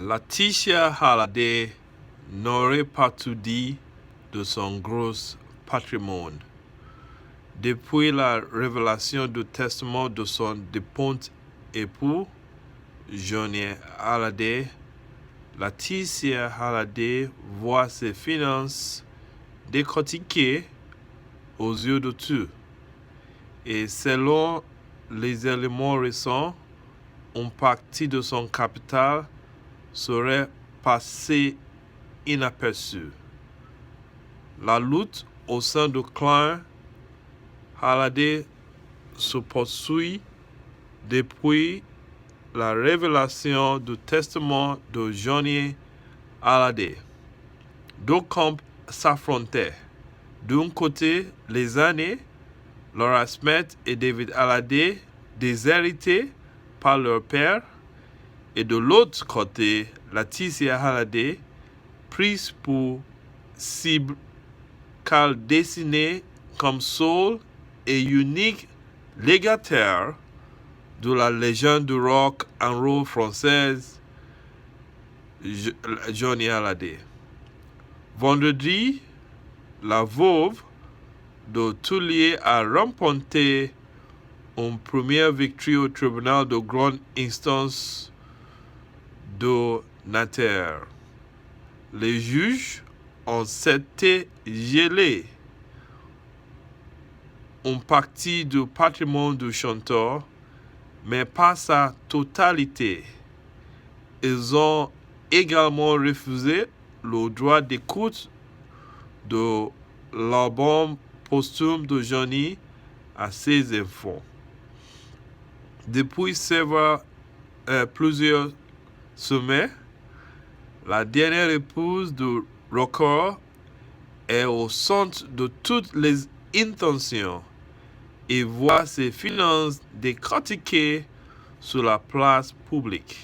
Laetitia Hallyday n'aurait pas tout dit de son gros patrimoine. Depuis la révélation du testament de son défunt époux, Johnny Hallyday, Laetitia Hallyday voit ses finances décortiquées aux yeux de tous. Et selon les éléments récents, une partie de son capital serait passée inaperçue. La lutte au sein du clan Hallyday se poursuit depuis la révélation du testament de Johnny Hallyday. Deux camps s'affrontaient. D'un côté, les années, Laura Smith et David Hallyday, déshérités par leur père, et de l'autre côté, Laetitia Hallyday, prise pour cible car dessinée comme seul et unique légataire de la légende du rock and roll française Johnny Hallyday. Vendredi, la veuve de Tullier a remporté une première victoire au tribunal de grande instance de Nanterre. Les juges ont cédé gelé une partie du patrimoine du chanteur, mais pas sa totalité. Ils ont également refusé le droit d'écoute de l'album posthume de Johnny à ses enfants. Depuis plusieurs semaines, la dernière épouse du rocker est au centre de toutes les intentions et voit ses finances décortiquées sur la place publique.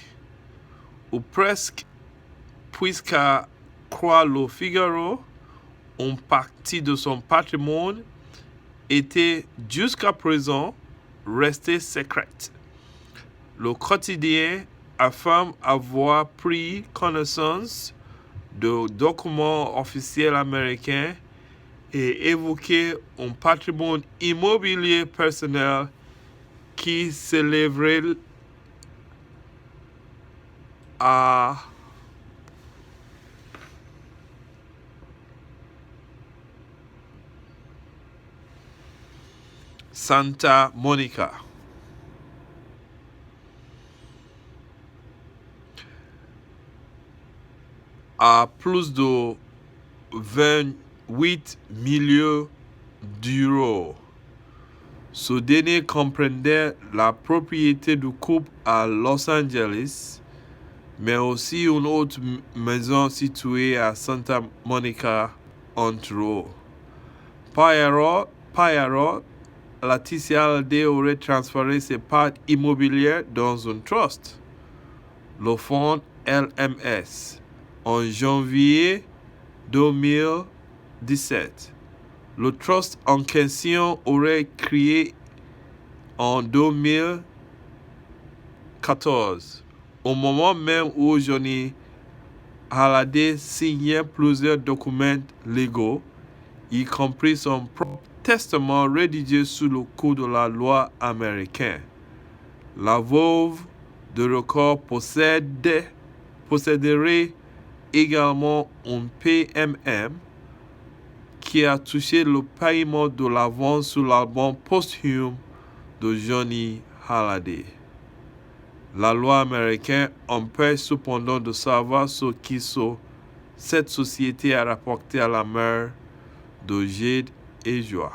Ou presque, puisqu'à croire le Figaro, une partie de son patrimoine était jusqu'à présent restée secrète. Le quotidien affirme avoir pris connaissance de documents officiels américains et évoqué un patrimoine immobilier personnel qui s'élèverait à Santa Monica. À plus de 28 millions d'euros. Ce dernier comprenait la propriété du couple à Los Angeles, mais aussi une autre maison située à Santa Monica, Ontario. Par erreur, Laetitia Hallyday aurait transféré ses parts immobilières dans un trust, le fonds LMS, en janvier 2017. Le trust en question aurait créé en 2014, au moment même où Johnny Hallyday signait plusieurs documents légaux, y compris son propre testament rédigé sous le coup de la loi américaine. La veuve de record posséderait également un PMM qui a touché le paiement de l'avance sur l'album posthume de Johnny Hallyday. La loi américaine empêche cependant de savoir ce qui cette société a rapporté à la mère de Jade et Joie.